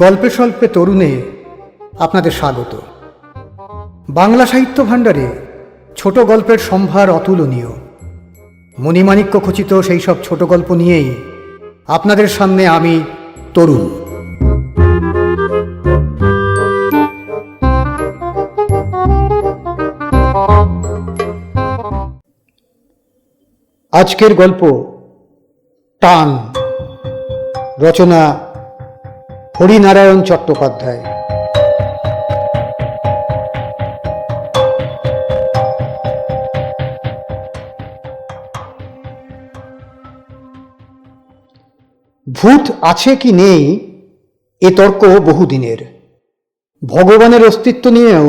গল্পে স্বল্পে তরুণে আপনাদের স্বাগত। বাংলা সাহিত্য ভাণ্ডারে ছোট গল্পের সম্ভার অতুলনীয়। মণিমাণিক্য খচিত সেই সব ছোট গল্প নিয়েই আপনাদের সামনে আমি তরুণ। আজকের গল্প টান, রচনা হরিনারায়ণ চট্টোপাধ্যায়। ভূত আছে কি নেই এ তর্ক বহুদিনের। ভগবানের অস্তিত্ব নিয়েও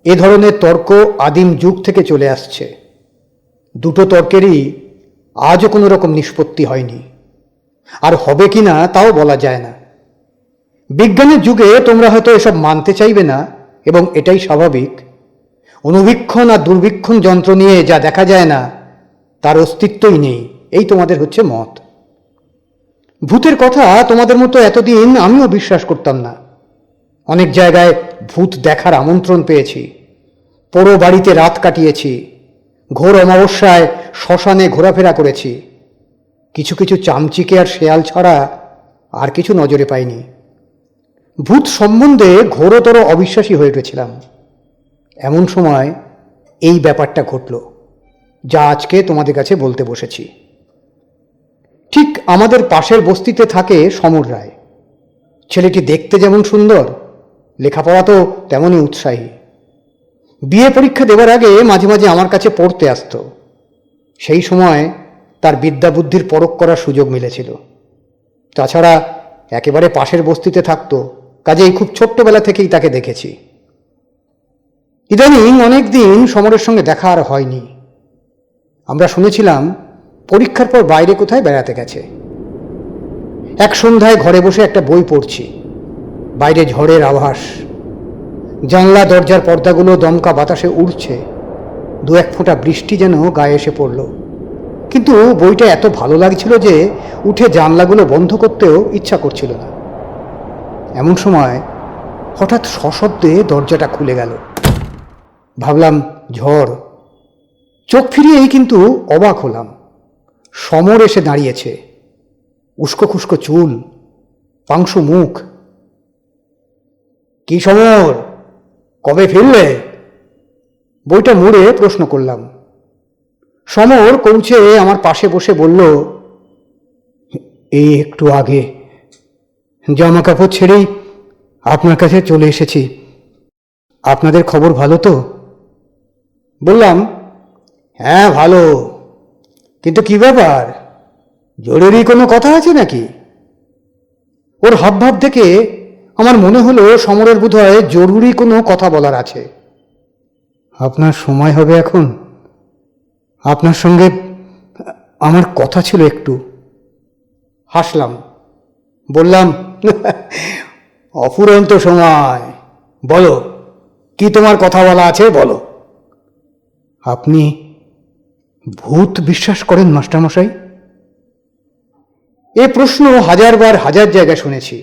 এ ধরনের তর্ক আদিম যুগ থেকে চলে আসছে। দুটো তর্কেরই আজও কোনো রকম নিষ্পত্তি হয়নি, আর হবে কি না তাও বলা যায় না। বিজ্ঞানের যুগে তোমরা হয়তো এসব মানতে চাইবে না, এবং এটাই স্বাভাবিক। অনুবীক্ষণ আর দুর্বীক্ষণ যন্ত্র নিয়ে যা দেখা যায় না তার অস্তিত্বই নেই, এই তোমাদের হচ্ছে মত। ভূতের কথা তোমাদের মতো এতদিন আমিও বিশ্বাস করতাম না। অনেক জায়গায় ভূত দেখার আমন্ত্রণ পেয়েছি, পোড়ো বাড়িতে রাত কাটিয়েছি, ঘোর অমাবস্যায় শ্মশানে ঘোরাফেরা করেছি। কিছু কিছু চামচিকে আর শেয়াল ছাড়া আর কিছু নজরে পাইনি। ভূত সম্বন্ধে ঘোরতর অবিশ্বাসী হয়ে উঠেছিলাম। এমন সময় এই ব্যাপারটা ঘটল, যা আজকে তোমাদের কাছে বলতে বসেছি। ঠিক আমাদের পাশের বস্তিতে থাকে সমর রায়। ছেলেটি দেখতে যেমন সুন্দর, লেখাপড়া তো তেমনই উৎসাহী। বিয়ে পরীক্ষা দেওয়ার আগে মাঝে মাঝে আমার কাছে পড়তে আসতো। সেই সময় তার বিদ্যা বুদ্ধির পরখ করার সুযোগ মিলেছিল। তাছাড়া একেবারে পাশের বস্তিতে থাকতো, কাজেই খুব ছোট্টবেলা থেকেই তাকে দেখেছি। ইদানিং অনেক দিন সমরের সঙ্গে দেখা আর হয়নি। আমরা শুনেছিলাম পরীক্ষার পর বাইরে কোথায় বেড়াতে গেছে। এক সন্ধ্যায় ঘরে বসে একটা বই পড়ছি। বাইরে ঝড়ের আভাস, জানলা দরজার পর্দাগুলো দমকা বাতাসে উড়ছে। দু এক ফোঁটা বৃষ্টি যেন গায়ে এসে পড়ল। কিন্তু বইটা এত ভালো লাগছিল যে উঠে জানলাগুলো বন্ধ করতেও ইচ্ছা করছিল না। এমন সময় হঠাৎ সশব্দে দরজাটা খুলে গেল। ভাবলাম ঝড়। চোখ ফিরিয়েই কিন্তু অবাক হলাম। সমর এসে দাঁড়িয়েছে, উস্কো খুস্কো চুল, পাংশু মুখ। কি সমর, কবে ফিরলে? বইটা মুড়ে প্রশ্ন করলাম। সমর কৌছে আমার পাশে বসে বলল, এই একটু আগে জামা কাপড় ছেড়েই আপনার কাছে চলে এসেছি। আপনাদের খবর ভালো তো? বললাম, হ্যাঁ ভালো, কিন্তু কি ব্যাপার, জরুরি কোনো কথা আছে নাকি? ওর হাবভাব দেখে আমার মনে হলো সমরের বোধহয় জরুরি কোনো কথা বলার আছে। আপনার সময় হবে এখন? আপনার সঙ্গে আমার কথা ছিল একটু। হাসলাম, বললাম, অফুরন্ত সময়, বলো কি তোমার কথা বলা আছে, বলো। আপনি ভূত বিশ্বাস করেন মাস্টারমশাই? এ প্রশ্ন হাজারবার হাজার জায়গায় শুনেছি।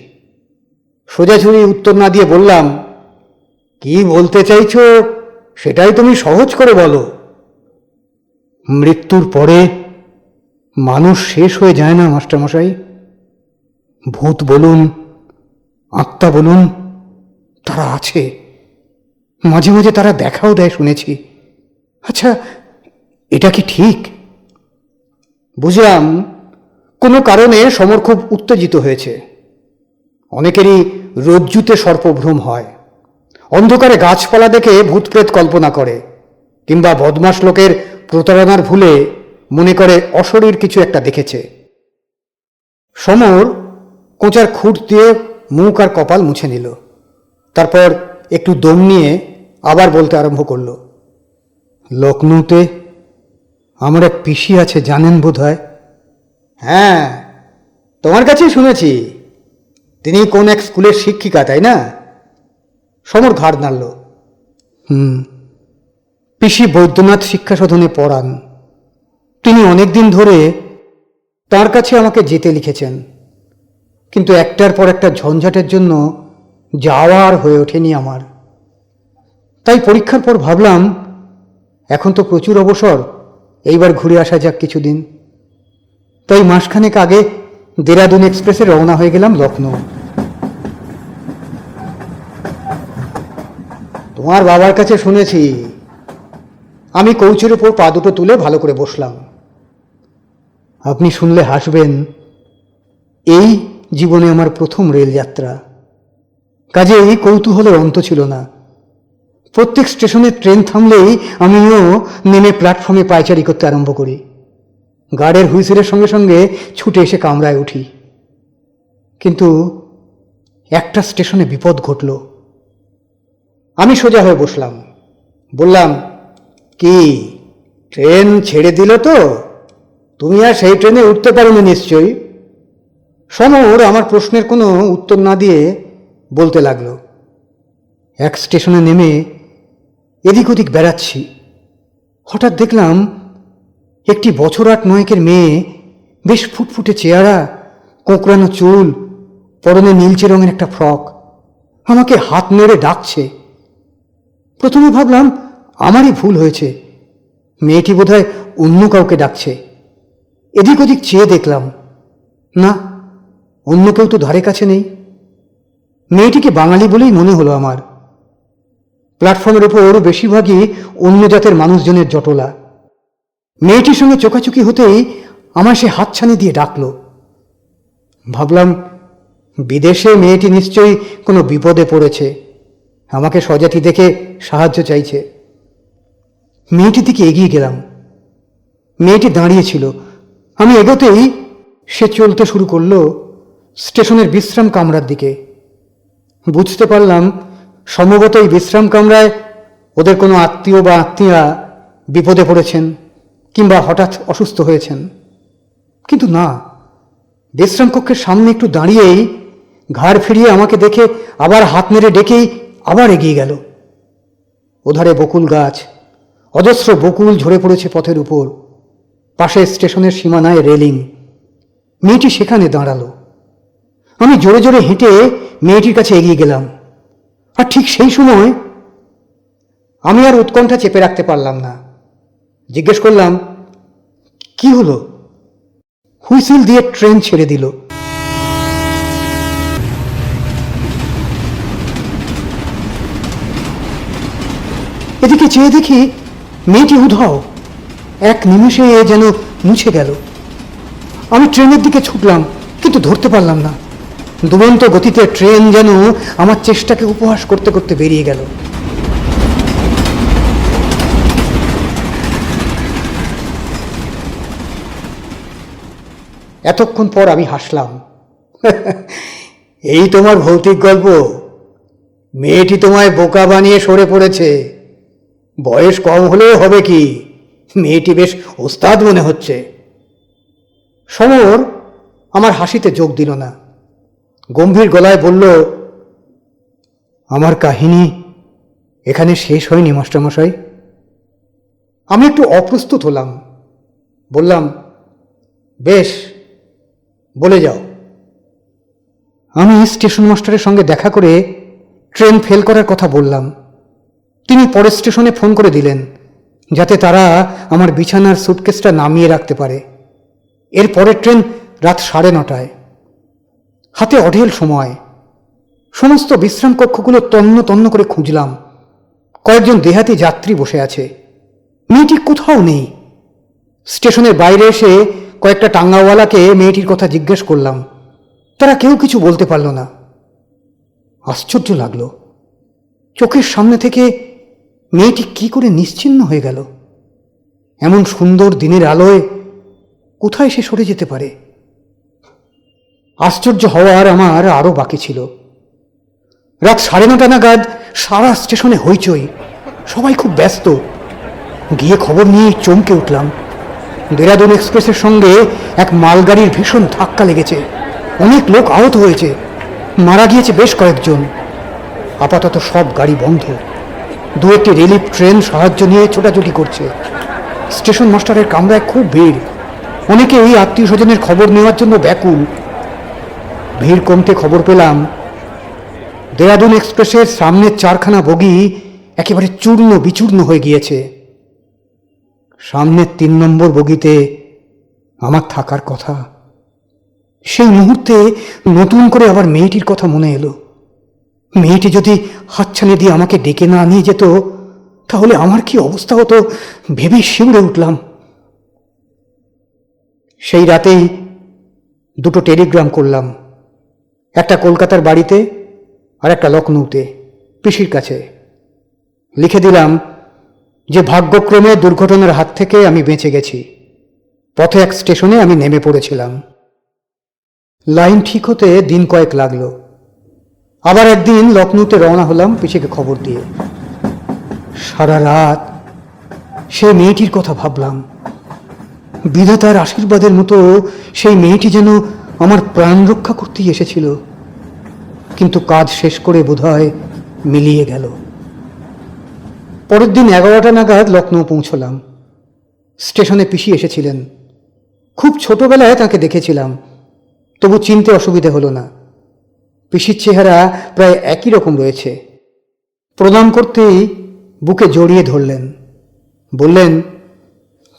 সোজাসুজি উত্তর না দিয়ে বললাম, কি বলতে চাইছো সেটাই তুমি সহজ করে বলো। মৃত্যুর পরে মানুষ শেষ হয়ে যায় না মাস্টারমশাই। ভূত বলুন, আত্মা বলুন, তারা আছে। মাঝে মাঝে তারা দেখাও দেয় শুনেছি। আচ্ছা, এটা কি ঠিক? বুঝলাম কোনো কারণে সমর খুব উত্তেজিত হয়েছে। অনেকেরই রজ্জুতে সর্পভ্রম হয়, অন্ধকারে গাছপালা দেখে ভূতপ্রেত কল্পনা করে, কিংবা বদমাস লোকের প্রতারণার ভুলে মনে করে অশরীর কিছু একটা দেখেছে। সমর কোঁচার খুঁট দিয়ে মুখ আর কপাল মুছে নিল। তারপর একটু দম নিয়ে আবার বলতে আরম্ভ করল, লখনৌতে আমার এক পিসি আছে, জানেন বোধ হয়? হ্যাঁ, তোমার কাছেই শুনেছি। তিনি কোন এক স্কুলের শিক্ষিকা, তাই না? সমর ঘাড় নাড়ল। পিসি বৈদ্যনাথ শিক্ষা সদনে পড়ান। তিনি অনেকদিন ধরে তার কাছে আমাকে যেতে লিখেছেন, কিন্তু একটার পর একটা ঝঞ্ঝাটের জন্য যাওয়ার হয়ে ওঠেনি আমার। তাই পরীক্ষার পর ভাবলাম, এখন তো প্রচুর অবসর, এইবার ঘুরে আসা যাক কিছুদিন। তাই মাসখানেক আগে দেরাদুন এক্সপ্রেসে রওনা হয়ে গেলাম লখনৌ। তোমার বাবার কাছে শুনেছি। আমি কৌচের উপর পা দুটো তুলে ভালো করে বসলাম। আপনি শুনলে হাসবেন, এই জীবনে আমার প্রথম রেলযাত্রা। কাজে এই কৌতূহলের অন্ত ছিল না। প্রত্যেক স্টেশনে ট্রেন থামলেই আমিও নেমে প্ল্যাটফর্মে পায়চারি করতে আরম্ভ করি। গার্ডের হুইসেলের সঙ্গে সঙ্গে ছুটে এসে কামরায় উঠি। কিন্তু একটা স্টেশনে বিপদ ঘটল। আমি সোজা হয়ে বসলাম, বললাম, কি ট্রেন ছেড়ে দিল তো? তুমি আর সেই ট্রেনে উঠতে পারোনি নিশ্চয়ই। সমর আমার প্রশ্নের কোনো উত্তর না দিয়ে বলতে লাগলো, এক স্টেশনে নেমে এদিক ওদিক বেড়াচ্ছি, হঠাৎ দেখলাম একটি বছর 8-9 মেয়ে, বেশ ফুটফুটে চেহারা, কোঁকড়ানো চুল, পরনে নীলচে রঙের একটা ফ্রক, আমাকে হাত নেড়ে ডাকছে। প্রথমে ভাবলাম আমারই ভুল হয়েছে, মেয়েটি বোধহয় অন্য কাউকে ডাকছে। এদিক ওদিক চেয়ে দেখলাম, না, অন্য কেউ তো ধারে কাছে নেই। মেয়েটিকে বাঙালি বলেই মনে হলো আমার। প্ল্যাটফর্মের ওপর বেশিরভাগই অন্য জাতের মানুষজনের জটলা। মেয়েটির সঙ্গে চোখাচোখি হতেই আমার সে হাতছানি দিয়ে ডাকলো। ভাবলাম, বিদেশে মেয়েটি নিশ্চয়ই কোনো বিপদে পড়েছে, আমাকে স্বজাতি দেখে সাহায্য চাইছে। মেয়েটির দিকে এগিয়ে গেলাম। মেয়েটি দাঁড়িয়েছিল। আমি এগোতেই সে চলতে শুরু করলো স্টেশনের বিশ্রাম কামরার দিকে। বুঝতে পারলাম সম্ভবত এই বিশ্রাম কামরায় ওদের কোনো আত্মীয় বা আত্মীয়া বিপদে পড়েছেন কিংবা হঠাৎ অসুস্থ হয়েছেন। কিন্তু না, বিশ্রাম কক্ষের সামনে একটু দাঁড়িয়েই ঘাড় ফিরিয়ে আমাকে দেখে আবার হাত নেড়ে ডেকেই আবার এগিয়ে গেল। ওধারে বকুল গাছ, অজস্র বকুল ঝরে পড়েছে পথের উপর। পাশে স্টেশনের সীমানায় রেলিং। মেয়েটি সেখানে দাঁড়ালো। আমি জোরে জোরে হেঁটে মেয়েটির কাছে এগিয়ে গেলাম। আর ঠিক সেই সময় আমি আর উৎকণ্ঠা চেপে রাখতে পারলাম না। জিজ্ঞেস করলাম, কি হলো? হুইসেল দিয়ে ট্রেন ছেড়ে দিল। এদিকে চেয়ে দেখি মেয়েটি উধাও, এক নিমেষে যেন মুছে গেল। আমি ট্রেনের দিকে ছুটলাম, কিন্তু ধরতে পারলাম না। দুরন্ত গতিতে ট্রেন যেন আমার চেষ্টাকে উপহাস করতে করতে বেরিয়ে গেল। এতক্ষণ পর আমি হাসলাম। এই তোমার ভৌতিক গল্প? মেয়েটি তোমায় বোকা বানিয়ে সরে পড়েছে। বয়স কম হলেও হবে কি, মেয়েটি বেশ ওস্তাদ মনে হচ্ছে। সমর আমার হাসিতে যোগ দিল না, গম্ভীর গলায় বলল, আমার কাহিনী এখানে শেষ হয়নি মাস্টারমশাই। আমি একটু অপ্রস্তুত হলাম। বললাম, বেশ, বলে যাও। আমি স্টেশন মাস্টারের সঙ্গে দেখা করে ট্রেন ফেল করার কথা বললাম। তিনি পরের স্টেশনে ফোন করে দিলেন, যাতে তারা আমার বিছানার সুটকেসটা নামিয়ে রাখতে পারে। এর পরের ট্রেন রাত 9:30। হাতে অঢেল সময়। সমস্ত বিশ্রাম কক্ষগুলো তন্ন তন্ন করে খুঁজলাম। কয়েকজন দেহাতি যাত্রী বসে আছে, মেয়েটি কোথাও নেই। স্টেশনের বাইরে এসে কয়েকটা টাঙ্গাওয়ালাকে মেয়েটির কথা জিজ্ঞেস করলাম। তারা কেউ কিছু বলতে পারল না। আশ্চর্য লাগলো, চোখের সামনে থেকে মেয়েটি কি করে নিশ্চিহ্ন হয়ে গেল? এমন সুন্দর দিনের আলোয় কোথায় সে সরে যেতে পারে? আশ্চর্য হওয়ার আমার আরো বাকি ছিল। রাত 9:30 নাগাদ সারা স্টেশনে হইচই, সবাই খুব ব্যস্ত। গিয়ে খবর নিয়ে চমকে উঠলাম। দেরাদুন এক্সপ্রেসের সঙ্গে এক মালগাড়ির ভীষণ ধাক্কা লেগেছে। অনেক লোক আহত হয়েছে, মারা গিয়েছে বেশ কয়েকজন। আপাতত সব গাড়ি বন্ধ। দু একটি রিলিফ ট্রেন সাহায্য নিয়ে ছোটাছুটি করছে। স্টেশন মাস্টারের কামরায় খুব ভিড়। অনেকে এই আত্মীয় স্বজনের খবর নেওয়ার জন্য ব্যাকুল। ভিড় কমতে খবর পেলাম দেরাদুন এক্সপ্রেসের সামনের 4খানা বগি একেবারে চূর্ণ বিচূর্ণ হয়ে গিয়েছে। সামনের 3 নম্বর বগিতে আমার থাকার কথা। সেই মুহূর্তে নতুন করে আবার মেয়েটির কথা মনে এলো। মেয়েটি যদি হাতছানি দিয়ে আমাকে ডেকে না নিয়ে যেত, তাহলে আমার কি অবস্থা হতো ভেবে শিউরে উঠলাম। সেই রাতেই 2টো টেলিগ্রাম করলাম, একটা কলকাতার বাড়িতে আর একটা লখনৌতে, পিসির কাছে। লিখে দিলাম যে ভাগ্যক্রমে দুর্ঘটনার হাত থেকে আমি বেঁচে গেছি। পথে এক স্টেশনে আমি নেমে পড়েছিলাম। লাইন ঠিক হতে দিন কয়েক লাগলো। আবার একদিন লখনৌতে রওনা হলাম পিসিকে খবর দিয়ে। সারা রাত সেই মেয়েটির কথা ভাবলাম। বিধাতার আশীর্বাদের মতো সেই মেয়েটি যেন আমার প্রাণ রক্ষা করতেই এসেছিল। কিন্তু কাজ শেষ করে বোধহয় মিলিয়ে গেল। পরের দিন 11টা নাগাদ লখনৌ পৌঁছলাম। স্টেশনে পিসি এসেছিলেন। খুব ছোটবেলায় তাকে দেখেছিলাম, তবু চিনতে অসুবিধে হলো না। পিসির চেহারা প্রায় একই রকম রয়েছে। প্রণাম করতেই বুকে জড়িয়ে ধরলেন। বললেন,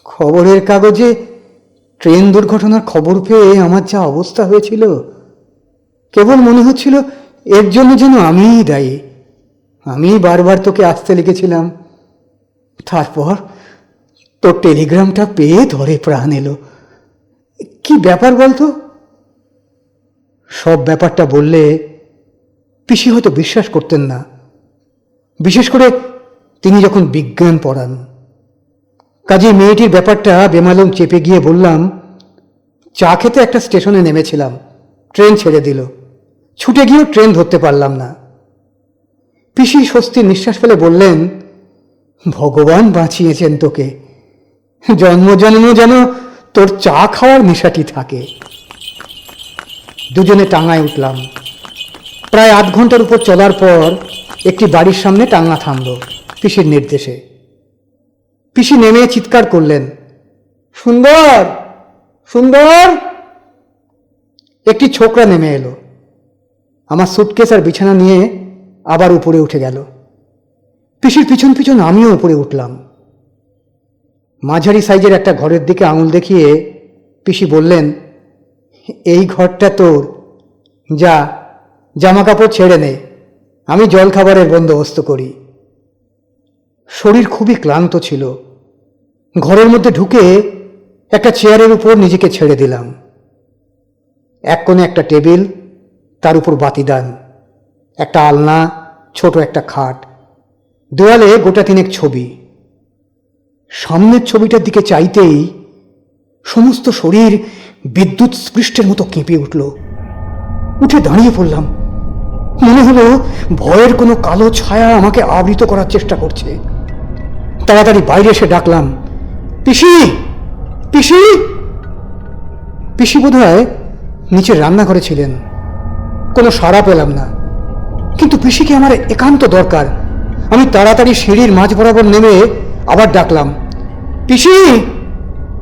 খবরের কাগজে ট্রেন দুর্ঘটনার খবর পেয়ে আমার যা অবস্থা হয়েছিল, কেবল মনে হচ্ছিল এর জন্য যেন আমিই দায়ী। আমি বারবার তোকে আসতে লিখেছিলাম। তারপর তোর টেলিগ্রামটা পেয়ে ধরে প্রাণ এলো। কি ব্যাপার বলতো? সব ব্যাপারটা বললে পিসি হয়তো বিশ্বাস করতেন না, বিশেষ করে তিনি যখন বিজ্ঞান পড়ান। কাজে মেয়েটির ব্যাপারটা বেমালুম চেপে গিয়ে বললাম, চা খেতে একটা স্টেশনে নেমেছিলাম, ট্রেন ছেড়ে দিল। ছুটে গিয়েও ট্রেন ধরতে পারলাম না। পিসি স্বস্তির নিঃশ্বাস ফেলে বললেন, ভগবান বাঁচিয়েছেন তোকে। জন্ম জন্ম যেন তোর চা খাওয়ার নেশাটি থাকে। দুজনে টাঙায় উঠলাম। প্রায় 8 ঘন্টার উপর চলার পর একটি বাড়ির সামনে টাঙা থামল পিসির নির্দেশে। পিসি নেমে চিৎকার করলেন, সুন্দর সুন্দর। একটি ছোকরা নেমে এলো। আমার সুটকেস আর বিছানা নিয়ে আবার উপরে উঠে গেল। পিসির পিছন পিছন আমিও উপরে উঠলাম। মাঝারি সাইজের একটা ঘরের দিকে আঙুল দেখিয়ে পিসি বললেন, এই ঘরটা তোর, যা জামা কাপড় ছেড়ে নে, আমি জল খাবারের বন্দোবস্ত করি। শরীর খুবই ক্লান্ত ছিল। ঘরের মধ্যে ঢুকে একটা চেয়ারের উপর নিজেকে ছেড়ে দিলাম। এক কোণে একটা টেবিল, তার উপর বাতিদান, একটা আলনা, ছোট একটা খাট, দেওয়ালে গোটা 3 ছবি। সামনের ছবিটার দিকে চাইতেই সমস্ত শরীর বিদ্যুৎ স্পৃষ্টের মতো কেঁপে উঠল। উঠে দাঁড়িয়ে পড়লাম। মনে হলো ভয়ের কোনো কালো ছায়া আমাকে আবৃত করার চেষ্টা করছে। তাড়াতাড়ি বাইরে এসে ডাকলাম, পিসি পিসি। পিসি বোধহয় নিচে রান্নাঘরে ছিলেন। কোনো সাড়া পেলাম না। কিন্তু পিসিকে আমার একান্ত দরকার। আমি তাড়াতাড়ি সিঁড়ির মাঝ বরাবর নেমে আবার ডাকলাম, পিসি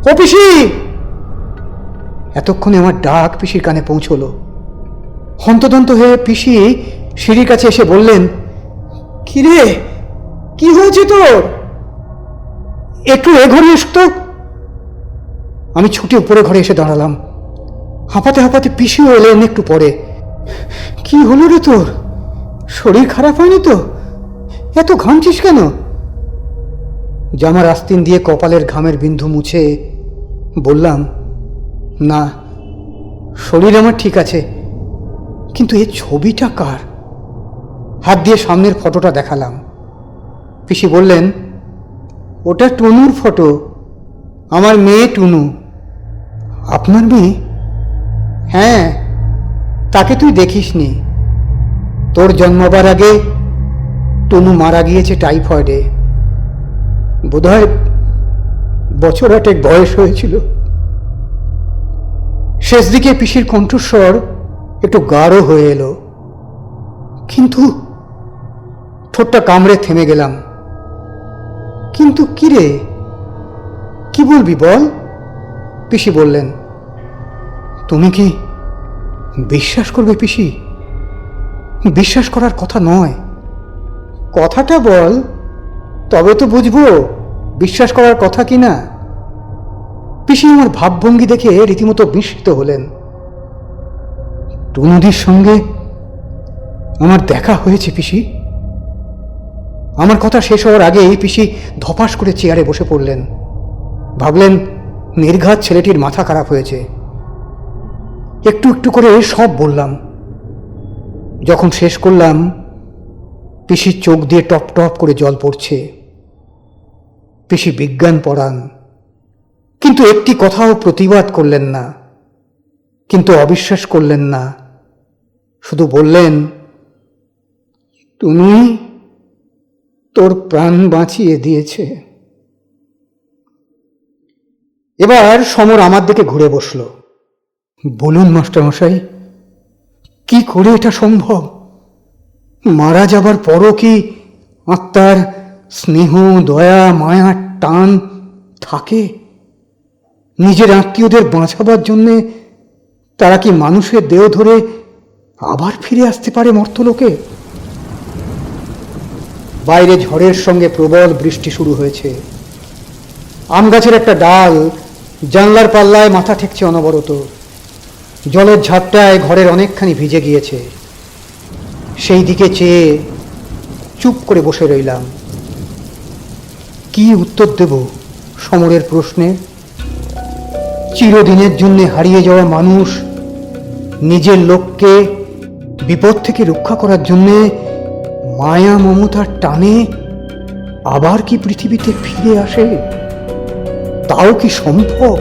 ও পিসি। এতক্ষণে আমার ডাক পিসির কানে পৌঁছলো। হন্তদন্ত হয়ে পিসি সিঁড়ির কাছে এসে বললেন, কিরে, কি হয়েছে তোর? একটু এ ঘরে এসো তো। আমি ছুটে উপরে ঘরে এসে দাঁড়ালাম। হাঁপাতে হাঁপাতে পিসিও এলেন একটু পরে। কি হলো রে তোর? শরীর খারাপ হয়নি তো? এত ঘামছিস কেন? জামার আস্তিন দিয়ে কপালের ঘামের বিন্দু মুছে বললাম, না, শরীর আমার ঠিক আছে, কিন্তু এই ছবিটা কার? হাত দিয়ে সামনের ফটোটা দেখালাম। পিসি বললেন, ওটা টুনুর ফটো, আমার মেয়ে টুনু। আপনার মেয়ে? হ্যাঁ, তাকে তুই দেখিসনি। তোর জন্মাবার আগে টুনু মারা গিয়েছে টাইফয়েডে। বোধহয় বছর 8 বয়স হয়েছিল। শেষ দিকে পিসির কণ্ঠস্বর একটু গাঢ় হয়ে এলো, কিন্তু ঠোঁটটা কামড়ে থেমে গেলাম। কিন্তু কিরে, কি বলবি বল? পিসি বললেন। তুমি কি বিশ্বাস করবে পিসি? বিশ্বাস করার কথা নয়, কথাটা বল, তবে তো বুঝবো বিশ্বাস করার কথা কি না। পিসি আমার ভাবভঙ্গি দেখে রীতিমতো বিস্মিত হলেন। টুনুদির সঙ্গে আমার দেখা হয়েছে পিসি। আমার কথা শেষ হওয়ার আগেই পিসি ধপাস করে চেয়ারে বসে পড়লেন। ভাবলেন নির্ঘাত ছেলেটির মাথা খারাপ হয়েছে। একটু একটু করে সব বললাম। যখন শেষ করলাম, পিসির চোখ দিয়ে টপ টপ করে জল পড়ছে। পিসি বিজ্ঞান পড়ান, কিন্তু একটি কথাও প্রতিবাদ করলেন না, কিন্তু অবিশ্বাস করলেন না। শুধু বললেন, তুমি তোর প্রাণ বাঁচিয়ে দিয়েছে। এবার সমর আমার দিকে ঘুরে বসল। বলুন মাস্টারমশাই, কি করে এটা সম্ভব? মারা যাবার পরও কি আত্মার স্নেহ, দয়া, মায়া, টান থাকে? নিজের আত্মীয়দের বাঁচাবার জন্যে তারা কি মানুষের দেহ ধরে আবার ফিরে আসতে পারে মর্তলোকে? বাইরে ঝড়ের সঙ্গে প্রবল বৃষ্টি শুরু হয়েছে। আম গাছের একটা ডাল জানলার পাল্লায় মাথা ঠেকছে অনবরত। জলের ঝাপটায় ঘরের অনেকখানি ভিজে গিয়েছে। সেই দিকে চেয়ে চুপ করে বসে রইলাম। কি উত্তর দেব সমরের প্রশ্নে? চিরদিনের জন্য হারিয়ে যাওয়া মানুষ নিজের লোককে বিপদ থেকে রক্ষা করার জন্যে মায়া মমতার টানে আবার কি পৃথিবীতে ফিরে আসে? তাও কি সম্ভব?